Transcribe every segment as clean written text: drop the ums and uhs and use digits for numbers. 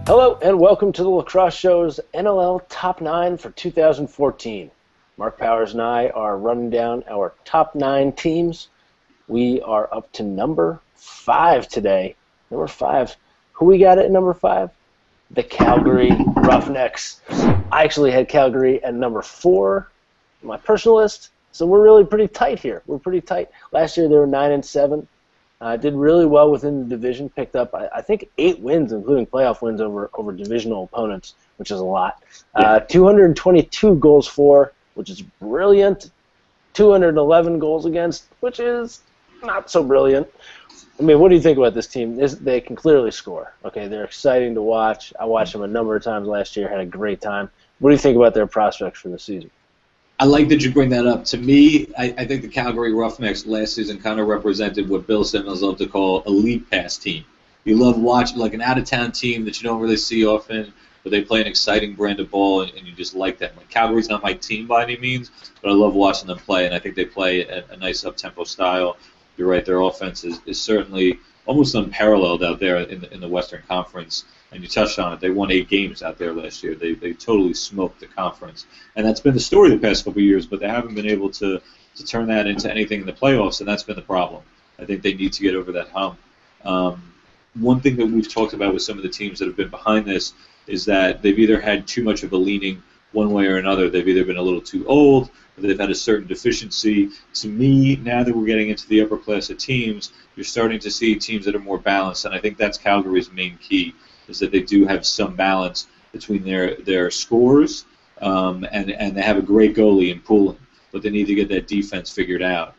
Hello and welcome to the Lacrosse Show's NLL Top 9 for 2014. Mark Powers and I are running down our top 9 teams. We are up to number 5 today. Number 5. Who we got at number 5? The Calgary Roughnecks. I actually had Calgary at number 4 on my personal list, so we're really pretty tight here. We're pretty tight. Last year they were 9-7. Did really well within the division, picked up, I think, 8 wins, including playoff wins over divisional opponents, which is a lot. 222 goals for, which is brilliant. 211 goals against, which is not so brilliant. I mean, what do you think about this team? They can clearly score. Okay, they're exciting to watch. I watched them a number of times last year, had a great time. What do you think about their prospects for the season? I like that you bring that up. To me, I think the Calgary Roughnecks last season kind of represented what Bill Simmons loved to call a league pass team. You love watching like an out-of-town team that you don't really see often, but they play an exciting brand of ball, and you just like them. Like, Calgary's not my team by any means, but I love watching them play, and I think they play a nice up-tempo style. You're right, their offense is certainly almost unparalleled out there in the Western Conference. And you touched on it. They won 8 games out there last year. They totally smoked the conference. And that's been the story the past couple of years, but they haven't been able to turn that into anything in the playoffs, and that's been the problem. I think they need to get over that hump. One thing that we've talked about with some of the teams that have been behind this is that they've either had too much of a leaning one way or another. They've either been a little too old, or they've had a certain deficiency. To me, now that we're getting into the upper class of teams, you're starting to see teams that are more balanced, and I think that's Calgary's main key, is that they do have some balance between their scores, and they have a great goalie in Poulin, but they need to get that defense figured out,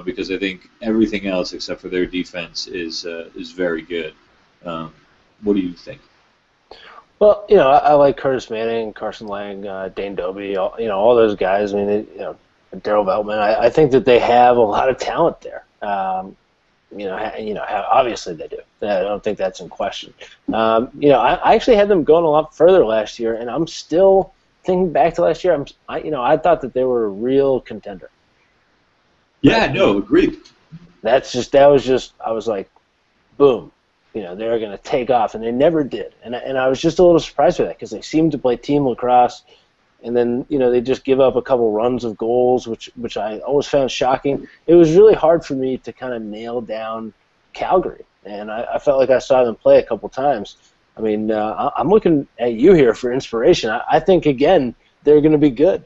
because I think everything else except for their defense is very good. What do you think? Well, I like Curtis Manning, Carson Lang, Dane Doby, all those guys. I mean, Daryl Veltman. I think that they have a lot of talent there. Obviously they do. I don't think that's in question. I actually had them going a lot further last year, and I'm still thinking back to last year. I thought that they were a real contender. Yeah, no, agreed. I was like, boom. They're going to take off, and they never did. And I was just a little surprised by that, because they seemed to play team lacrosse, and then they just give up a couple runs of goals, which I always found shocking. It was really hard for me to kind of nail down Calgary, and I felt like I saw them play a couple times. I mean, I'm looking at you here for inspiration. I think, again, they're going to be good,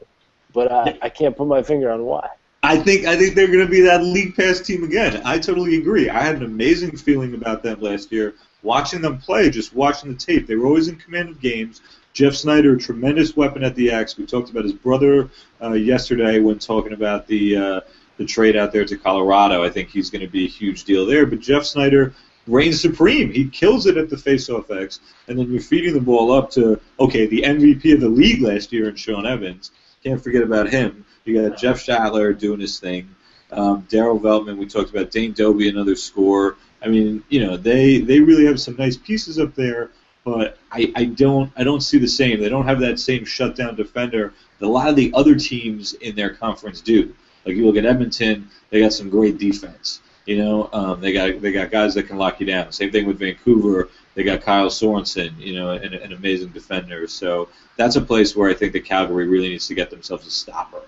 but I can't put my finger on why. I think they're going to be that league pass team again. I totally agree. I had an amazing feeling about them last year. Watching them play, just watching the tape, they were always in command of games. Jeff Snyder, a tremendous weapon at the X. We talked about his brother yesterday when talking about the trade out there to Colorado. I think he's going to be a huge deal there. But Jeff Snyder reigns supreme. He kills it at the face-off X. And then you're feeding the ball up to, the MVP of the league last year in Sean Evans. Can't forget about him. You got Jeff Schattler doing his thing. Daryl Veltman, we talked about. Dane Doby, another scorer. I mean, they really have some nice pieces up there, but I don't see the same. They don't have that same shutdown defender that a lot of the other teams in their conference do. Like, you look at Edmonton, they got some great defense. They got guys that can lock you down. Same thing with Vancouver. They got Kyle Sorensen, an amazing defender. So that's a place where I think that Calgary really needs to get themselves a stopper.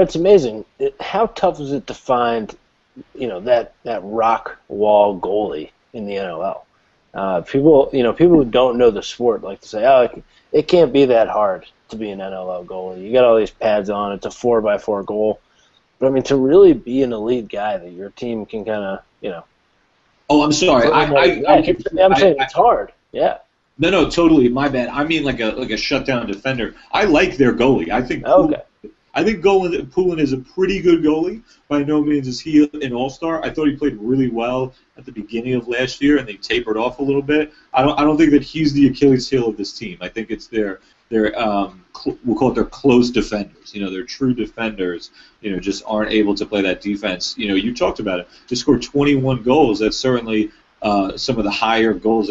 It's amazing. How tough is it to find, that rock wall goalie in the NLL? People who don't know the sport like to say, it can't be that hard to be an NLL goalie. You got all these pads on. It's a 4x4 goal. But I mean, to really be an elite guy that your team can kind of, Oh, I'm sorry. I'm saying it's hard. Yeah. No, totally. My bad. I mean, like a shutdown defender. I like their goalie. I think. Poulin is a pretty good goalie. By no means is he an all-star. I thought he played really well at the beginning of last year, and they tapered off a little bit. I don't think that he's the Achilles heel of this team. I think it's their we'll call it their close defenders. Their true defenders. Just aren't able to play that defense. You talked about it. They scored 21 goals. That's certainly some of the higher goals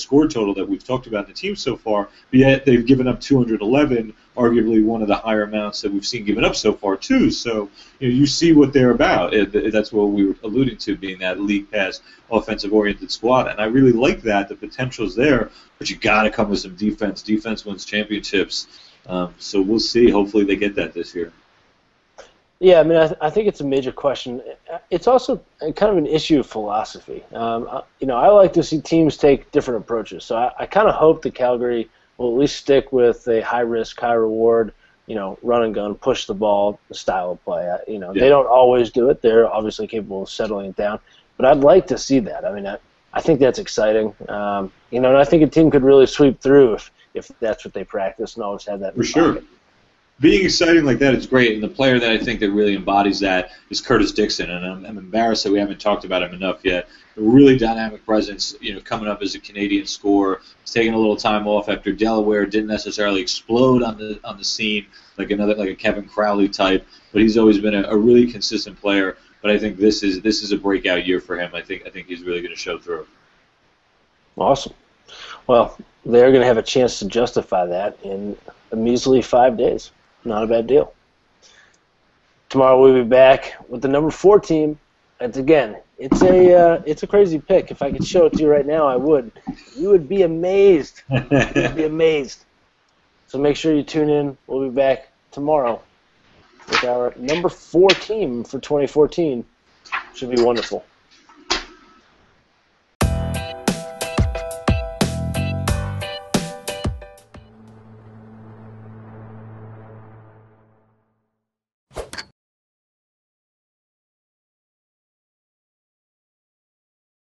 scored total that we've talked about in the team so far, but yet they've given up 211, arguably one of the higher amounts that we've seen given up so far too. So you see what they're about. That's what we were alluding to, being that league pass, offensive-oriented squad, and I really like that. The potential's there, but you got to come with some defense. Defense wins championships. So we'll see. Hopefully they get that this year. Yeah, I mean, I think it's a major question. It's also kind of an issue of philosophy. I like to see teams take different approaches. So I kind of hope that Calgary will at least stick with a high-risk, high-reward, run and gun, push the ball style of play. They don't always do it. They're obviously capable of settling it down. But I'd like to see that. I mean, I think that's exciting. And I think a team could really sweep through if that's what they practice and always have that in For sure. pocket. Being exciting like that is great, and the player that I think that really embodies that is Curtis Dixon, and I'm embarrassed that we haven't talked about him enough yet. A really dynamic presence, coming up as a Canadian scorer. He's taking a little time off after Delaware didn't necessarily explode on the scene like a Kevin Crowley type, but he's always been a really consistent player. But I think this is a breakout year for him. I think he's really going to show through. Awesome. Well, they're going to have a chance to justify that in a measly 5 days. Not a bad deal. Tomorrow we'll be back with the number 4 team. And again, it's a crazy pick. If I could show it to you right now, I would. You would be amazed. You'd be amazed. So make sure you tune in. We'll be back tomorrow with our number 4 team for 2014. Should be wonderful.